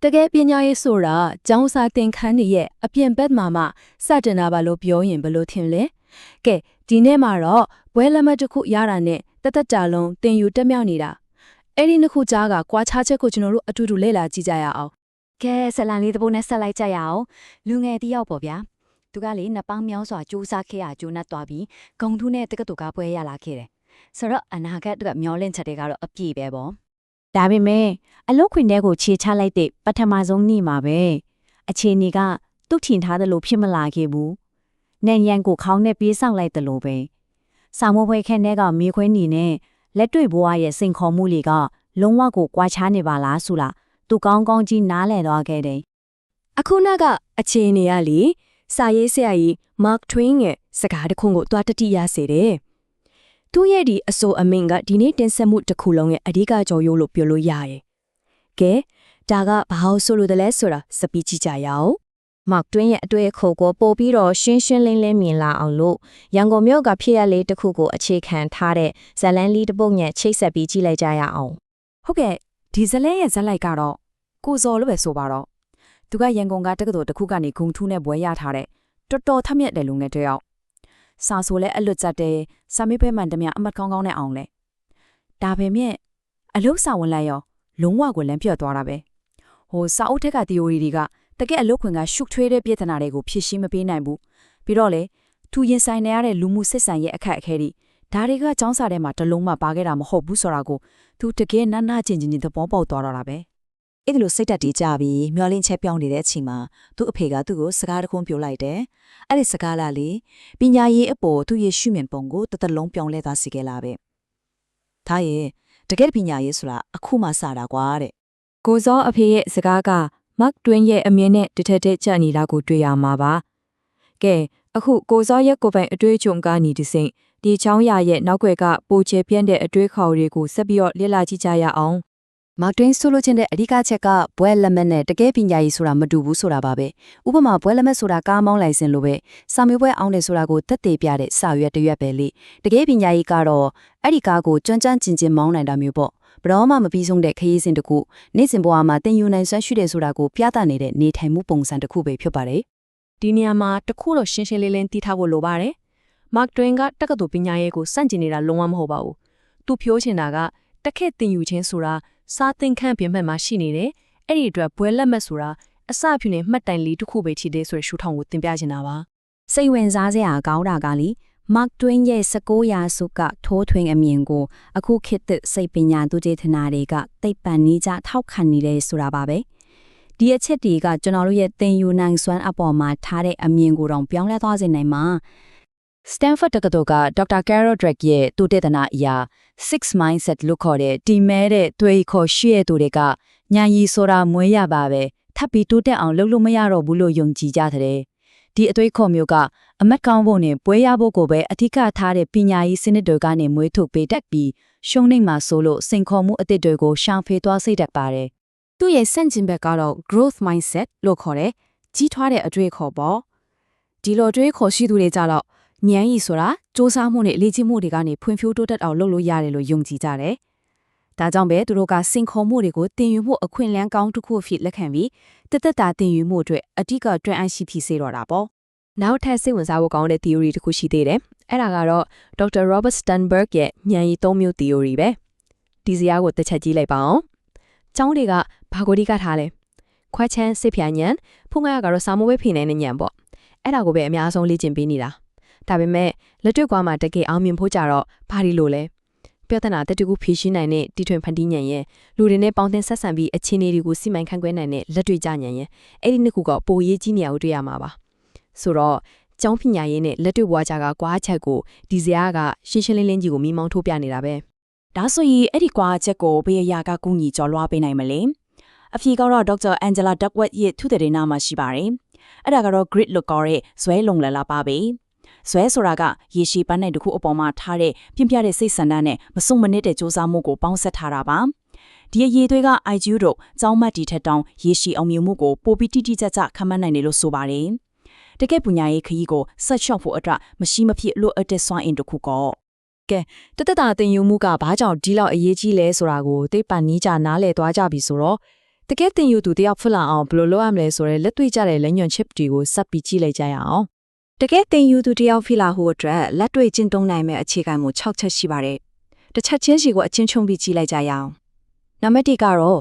တကယ်ပညာရေးဆိုတာကျောင်းစာသင်ခန်းတွေရဲ့အပြင်ဘက်မှာစတင်တာပါလို့ပြောရင်ဘယ်လိုထင်လဲကဲဒီနေ့မှာတော့ဘွဲလက်မှတ်တစ်ခုရတာနဲ့တက်တာလုံးသင်ယူတက်မြောက်နေတာအဲ့ဒီနှစ်ခုကြားကကွာခြားချက်ကိုကျွန်တော်တို့အတူတူလေ့လာကြည့်ကြရအောင်ကဲဆက်လန်လေးတစ်ပုတ်နဲ့ဆက်လိုက်ကြရအောင်လူငယ်တယောက်ပေါ့ဗျာသူကလေနှစ်ပေါင်းများစွာစူးစမ်းခဲ့ရကျိုးနှက်သွားပြီးဂုံထုနဲ့တက္ကသိုလ်ကပွဲရလာခဲ့တယ်ဆိုတော့အနာဂတ်ကမျောလင့်ချက်တွေကတော့အပြည့်ပဲပေါ့ဒါပေမဲ့အလုတ်ခွင်ထဲကိုခြေချလိုက်တဲ့ပထမဆုံးနေ့မှာပဲအခြေအနေကသူ့ထင်ထားသလိုဖြစ်မလာခဲ့ဘူး။နန်ရန်ကိုခေါင်းနဲ့ပြေးဆောင်လိုက်သလိုပဲ။စာမိုးဖွဲခန့်ထဲကမေခွဲနေနဲ့လက်တွေ့ဘဝရဲ့စိန်ခေါ်မှုတွေကလုံးဝကိုကွာခြားနေပါလားဆိုလားသူကောင်းကောင်းကြီးနားလည်သွားခဲ့တယ်။အခုနကအခြေအနေကလေစာရေးဆရာကြီး Mark Twain ရဲ့စကားတစ်ခုကိုတွားတတိရစေတယ်။သူ့ရဲ့ဒီအဆိုအမိန့်ကဒီနေ့တင်ဆက်မှုတစ်ခုလုံးရဲ့အဓိကကြော်ရိုးလို့ပြောလို့ရတယ်။ကဲဒါကဘာလို့ဆိုလို့တလဲဆိုတာစပီးကြည့်ကြရအောင်။Mark Twain ရဲ့အတွေ့အခေါ်ကိုပို့ပြီးတော့ရှင်းရှင်းလင်းလင်းမြင်လာအောင်လို့ရန်ကုန်မြို့ကဖြစ်ရလေးတစ်ခုကိုအခြေခံထားတဲ့ဇလန်းလေးတစ်ပုဒ်နဲ့ချိတ်ဆက်ပြီးကြည့်လိုက်ကြရအောင်။ဟုတ်ကဲ့ဒီဇလန်းရဲ့ဇက်လိုက်ကတော့ကိုစော်လို့ပဲဆိုပါတော့သူကရန်ကုန်ကတက္ကသိုလ်တစ်ခုကနေဂုံထူးနဲ့ဘွဲရထားတဲ့တော်တော်ထက်မြက်တဲ့လူငယ်တစ်ယောက်စာဆိုလဲအလွတ်ကျတဲ့စာမေးပွဲမှန်တမျှအမှတ်ကောင်းကောင်းနဲ့အောင်လဲဒါပေမဲ့အလုပ်စာဝင်လိုက်ရောလုံးဝကိုလမ်းပြတ်သွားတာပဲဟိုစာအုပ်ထက်က theory တွေကတကယ်အလုပ်ခွင်ကရှုပ်ထွေးတဲ့ပြဿနာတွေကိုဖြေရှင်းမပေးနိုင်ဘူးပြီးတော့လေသူရင်ဆိုင်နေရတဲ့လူမှုစစ်ဆန်ရဲ့အခက်အခဲတွေဒါတွေကចောင်းစာထဲမှာတလုံးမှပါခဲ့တာမဟုတ်ဘူးဆိုတာကိုသူတကယ်နာကျင်သဘောပေါက်သွားတော့တာပဲအဲ့ဒီလိုစိတ်တက်တီးကြပြီးမျောလင်းချက်ပြောင်းနေတဲ့အချိန်မှာသူ့အဖေကသူ့ကိုစကားတစ်ခုပြောလိုက်တယ်။အဲ့ဒီစကားလားလေပညာရေးအပေါ်သူ့ရဲ့ရှုမြင်ပုံကိုတလုံးပြောင်းလဲသွားစေခဲ့လာပဲ။ဒါရဲ့တကယ်ပညာရေးဆိုတာအခုမှစတာကွာတဲ့။ကိုစောအဖေရဲ့စကားက Mark Twain ရဲ့အမြင်နဲ့တစ်ထက်တည်းကျနေတာကိုတွေ့ရမှာပါ။ကဲအခုကိုစောရဲ့ကိုယ်ပိုင်အတွေ့အကြုံကနေဒီစိမ့်ဒီချောင်းရရဲ့နောက်ွယ်ကပိုချေပြန့်တဲ့အတွေ့အခေါ်တွေကိုဆက်ပြီးတော့လေ့လာကြည့်ကြရအောင်။Mark Twain ဆိုလိုချင်တဲ့အဓိကချက်ကဘွဲလက်မှတ်နဲ့တကယ်ပညာရေးဆိုတာမတူဘူးဆိုတာပါပဲဥပမာဘွဲလက်မှတ်ဆိုတာကားမောင်းလိုင်စင်လိုပဲစာမေးပွဲအောင်တယ်ဆိုတာကိုသက်သေပြတဲ့စာရွက်တစ်ရွက်ပဲလေတကယ်ပညာရေးကတော့အဲ့ဒီကားကိုကျွမ်းကျင်ကျင်မောင်းနိုင်တာမျိုးပေါ့ဘယ်တော့မှမပြီးဆုံးတဲ့ခရီးစဉ်တစ်ခုနေ့စဉ်ဘဝမှာသင်ယူနိုင်စွမ်းရှိတယ်ဆိုတာကိုပြသနေတဲ့နေထိုင်မှုပုံစံတစ်ခုပဲဖြစ်ပါတယ်ဒီနေရာမှာတခုတော့ရှင်းရှင်းလင်းလင်းသိထားဖို့လိုပါတယ်Mark Twain ကတက္ကသိုလ်ပညာရေးကိုစန့်ကျင်နေတာလုံးဝမဟုတ်ပါဘူးသူပြောချင်တာကတခက်သင်ယူခြင်းဆိုတာစာသင်ခန်းပြင်ပမှာရှိနေတယ်။အဲ့ဒီအတွက်ဘွဲလက်မှတ်ဆိုတာအစဖြူနဲ့မှတ်တိုင်လေးတစ်ခုပဲဖြစ်တဲ့ဆိုရရှုထောင်ကိုသင်ပြချင်တာပါ။စိတ်ဝင်စားစရာကောင်းတာကလေ Mark Twain ရဲ့19ရာစုကထိုးထွင်းအမြင်ကိုအခုခေတ်သစ်စိတ်ပညာသူတေသနာတွေကသိပ္ပံနည်းကျထောက်ခံနေတယ်ဆိုတာပါပဲ။ဒီအချက်တွေကကျွန်တော်တို့ရဲ့သင်ယူနိုင်စွမ်းအပေါ်မှာထားတဲ့အမြင်ကိုတော့ပြောင်းလဲသွားစေနိုင်မှာStanford တက္ကသိုလ်က Dr. Carol Dweck ရဲ့သူတေသနာအရာ Six Mindset လို့ခေါ်တဲ့ဒီမဲတဲ့သွေးခေါ်ရှိရသူတွေကညာရီဆိုတာမွေးရပါပဲထပ်ပြီးတိုးတက်အောင်လုပ်လို့မရတော့ဘူးလို့ယုံကြည်ကြတဲ့ဒီအသွေးခေါ်မျိုးကအမတ်ကောင်းဖို့နဲ့ပွဲရဖို့ကိုပဲအထူးထားတဲ့ပညာရေးစနစ်တွေကနေမွေးထုတ်ပေးတတ်ပြီးရှုံးနိမ့်မှာဆိုလို့စိန်ခေါ်မှုအသစ်တွေကိုရှောင်ဖေးသွားစေတတ်ပါတယ်သူ့ရဲ့စန့်ကျင်ဘက်ကတော့ growth mindset လို့ခေါ်တဲ့ကြီးထွားတဲ့အတွေ့အခေါ်ပေါ့ဒီလိုအတွေ့အခေါ်ရှိသူတွေကြတော့ဉာဏ်ရည်ဆိုတာစ조사မှုနဲ့လေ့ကျင့်မှုတွေကနေဖွံ့ဖြိုးတိုးတက်အောင်လုပ်လို့ရတယ်လို့ယုံကြည်ကြတယ်။ဒါကြောင့်ပဲသူတို့ကစင်ခေါ်မှုတွေကိုသင်ယူမှုအခွင့်အလမ်းကောင်းတစ်ခုအဖြစ်လက်ခံပြီးတက်တာသင်ယူမှုအတွက်အဓိကတွန်းအားရှိဖြစ်စေတော့တာပေါ့။နောက်ထပ်စိတ်ဝင်စားဖို့ကောင်းတဲ့ theory တစ်ခုရှိသေးတယ်။အဲ့ဒါကတော့ Dr. Robert Sternberg ရဲ့ဉာဏ်ရည်၃မျိုး theory ပဲ။ဒီစရာကိုတစ်ချက်ကြည့်လိုက်ပါအောင်။ကျောင်းတွေကဘာကိုအဓိကထားလဲ။ခွဲချမ်းစိတ်ဖြာဉာဏ်ဖုန်ကရကတော့စာမိုးပဲဖိနိုင်တဲ့ဉာဏ်ပေါ့။အဲ့ဒါကိုပဲအများဆုံးလေ့ကျင့်ပေးနေတာ။ဒါပေမဲ့လက်တွေ့ကွာမှာတကယ်အောင်မြင်ဖို့ကြတော့ဘာဒီလိုလဲပြဿနာတက်တူဖြေရှင်းနိုင်တဲ့တီထွင်ဖန်တီးဉာဏ်ရဲ့လူတွေနဲ့ပေါင်းသင်းဆက်ဆံပြီးအခြေအနေတွေကိုစီမံခန့်ခွဲနိုင်တဲ့လက်တွေ့ကြဉာဏ်ရဲ့အဲ့ဒီနှစ်ခုကပိုရေးကြီးနေရကိုတွေ့ရမှာပါဆိုတော့ကျောင်းပညာရေးနဲ့လက်တွေ့ဘဝကြကကွာချက်ကိုဒီစရာကရှင်းရှင်းလင်းလင်းကြီးကိုမိမောင်းထိုးပြနေတာပဲဒါဆိုရင်အဲ့ဒီကွာချက်ကိုဘယ်အရာကကူညီကျော်လွှားပေးနိုင်မလဲအဖြေကတော့ဒေါက်တာအန်ဂျလာဒက်ဝက်ရဲ့သူတည်နာမှာရှိပါတယ်အဲ့ဒါကတော့ grit လို့ခေါ်တဲ့ဇွဲလုံလလာပါပဲဇွဲဆိုတာကရေရှည်ပန်းနိုင်တစ်ခုအပေါ်မှာထားတဲ့ပြင်းပြတဲ့စိတ်ဆန္ဒနဲ့မစုံမနစ်တဲ့စ조사မှုကိုပေါင်းဆက်ထားတာပါဒီအရေးသွေးက IQ တို့ကျောင်းမတ်တီထက်တောင်ရေရှည်အောင်မြင်မှုကိုပိုပြီးတိတိကျကျခံမှန်းနိုင်တယ်လို့ဆိုပါတယ်တကယ်ပညာရေးခရီးကိုဆက်လျှောက်ဖို့အတွက်မရှိမဖြစ်လို့အတက်ဆွမ်းအင်တစ်ခုကောကဲတက်တာသင်ယူမှုကဘာကြောင့်ဒီလောက်အရေးကြီးလဲဆိုတာကိုသိပ္ပံနည်းကျနားလည်သွားကြပြီဆိုတော့ တကယ်တင်ယူသူတယောက်ဖြစ်လာအောင်ဘယ်လိုလုပ်ရမလဲဆိုရဲလက်တွေ့ကြတဲ့လက်ညွှန် chip တွေကိုစပ်ပြီးကြည့်လိုက်ကြရအောင် တကယ်တင်ယူသူတယောက်ဖြစ်လာဖို့အတွက်လက်တွေ့ကျင့်သုံးနိုင်မယ့်အခြေခံမှု6ချက်ရှိပါတယ်တစ်ချက်ချင်းစီကိုအချင်းချင်းပြီးကြည့်လိုက်ကြရအောင်နံပါတ်1ကတော့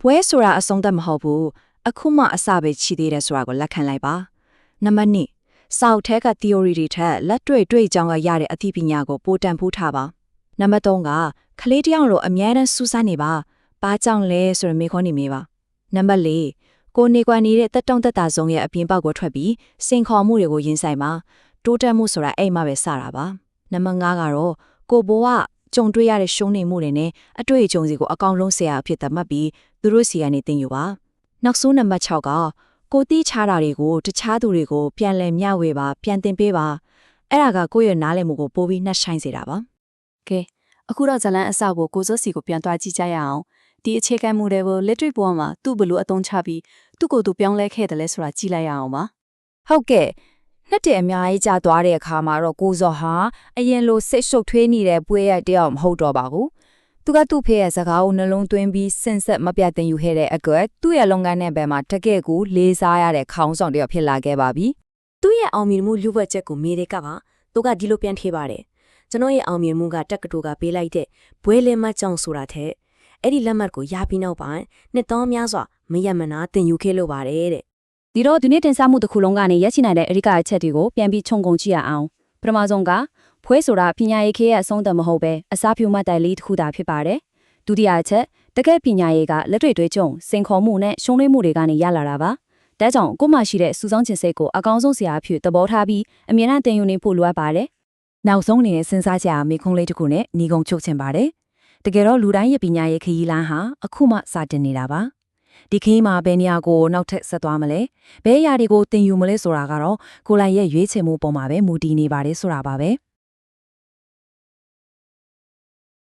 ပွဲဆိုတာအဆုံးသတ်မဟုတ်ဘူးအခုမှအစပဲချီသေးတယ်ဆိုတာကိုလက်ခံလိုက်ပါနံပါတ်2စာအုပ်ထဲက theory တွေထက်လက်တွေ့တွေ့ကြောင်းကရတဲ့အသိပညာကိုပိုတန်ဖိုးထားပါနံပါတ်3ကကလေးတယောက်လိုအမြဲတမ်းစူးစမ်းနေပါဘာကြောင့်လဲဆိုရမေးခွန်းနေမိပါနံပါတ်4ကိုနေကွာနေတဲ့တက်တုံးတက်တာဆုံးရဲ့အပြင်ပေါက်ကိုထွက်ပြီးစင်ခေါ်မှုတွေကိုရင်ဆိုင်ပါတိုးတက်မှုဆိုတာအဲ့မှပဲစတာပါနံပါတ်5ကတော့ကိုဘိုးကကြုံတွေ့ရတဲ့ရှုံးနေမှုတွေနဲ့အတွေ့အကြုံစီကိုအကောင်လုံးဆရာအဖြစ်သတ်မှတ်ပြီးသူတို့စီကနေသင်ယူပါနောက်ဆုံးနံပါတ်6ကကိုတီးချတာတွေကိုတခြားသူတွေကိုပြန်လည်မျှဝေပါပြန်သင်ပေးပါအဲ့ဒါကကိုယ့်ရဲ့နားလည်မှုကိုပိုပြီးနှက်ဆိုင်စေတာပါ ကဲအခုတော့ဇလန်အစကိုကိုစိုးစီကိုပြန်သွားကြည့်ကြရအောင်ဒီအခြေခံမှုတွေကိုလက်တွေ့ဘဝမှာသူ့ဘလို့အသုံးချပြီးသူ့ကိုယ်သူပြောင်းလဲခဲ့တယ်လဲဆိုတာကြည့်လိုက်ရအောင်ပါ ဟုတ်ကဲ့နှစ်တည်းအများကြီးကြာသွားတဲ့အခါမှာတော့ကိုဇော်ဟာအရင်လိုစိတ်ရှုပ်ထွေးနေတဲ့ပွဲရတယောက်မဟုတ်တော့ပါဘူးသူကသူ့ဖေရဲ့စကားကိုနှလုံးသွင်းပြီးစင်ဆက်မပြတ်တင်ယူခဲ့တဲ့အတွက်သူ့ရဲ့လုပ်ငန်းနဲ့ဘယ်မှာတကယ့်ကိုလေးစားရတဲ့ခေါင်းဆောင်တယောက်ဖြစ်လာခဲ့ပါပြီ သူ့ရဲ့အောင်မြင်မှုလူ့ဘဝချက်ကိုမေးတဲ့ကပါသူကဒီလိုပြန်ထေးပါတယ်ကျွန်တော်ရဲ့အောင်မြင်မှုကတက္ကသိုလ်ကပေးလိုက်တဲ့ဘွဲလက်မှတ်ကြောင့်ဆိုတာထက်အဲ့ဒီလက်မှတ်ကိုရပြီးနောက်ပိုင်းနှစ်သောင်းများစွာမရမနာတင်ယူခဲ့လို့ပါတယ်တဲ့ ဒီတော့ဒီနေ့တင်ဆက်မှုတစ်ခုလုံးကနေရရှိနိုင်တဲ့အရိကအချက်တွေကိုပြန်ပြီးခြုံငုံကြည့်ရအောင်ပထမဆုံးကဖွဲဆိုတာပညာရေးခေရဲ့အဆုံးသတ်မဟုတ်ပဲအစားပြုမှတ်တိုင်လေးတစ်ခုသာဖြစ်ပါတယ်ဒုတိယအချက်တကယ်ပညာရေးကလက်တွေ့တွေးကြုံစင်ခေါ်မှုနဲ့ရှုံးနိမ့်မှုတွေကနေရလာတာပါဒါကြောင့်ကို့မရှိတဲ့စူးစောင်းခြင်းစိတ်ကိုအကောင်းဆုံးဆရာအဖြစ်သဘောထားပြီးအမြဲတမ်းသင်ယူနေဖို့လိုအပ်ပါတယ် နောက်ဆုံးအနေနဲ့စဉ်းစားကြရမေးခွန်းလေးတစ်ခုနဲ့ညီကုံချုပ်ချင်ပါတယ်တကယ်တော့လူတိုင်းရဲ့ပညာရေးခရီးလမ်းဟာအခုမှစတင်နေတာပါဒီခရီးမှာဘယ်နေရာကိုနောက်ထပ်ဆက်သွားမလဲဘယ်အရာတွေကိုသင်ယူမလဲဆိုတာကတော့ကိုယ်တိုင်ရဲ့ရွေးချယ်မှုပေါ်မှာပဲမူတည်နေပါတယ်ဆိုတာပါပဲ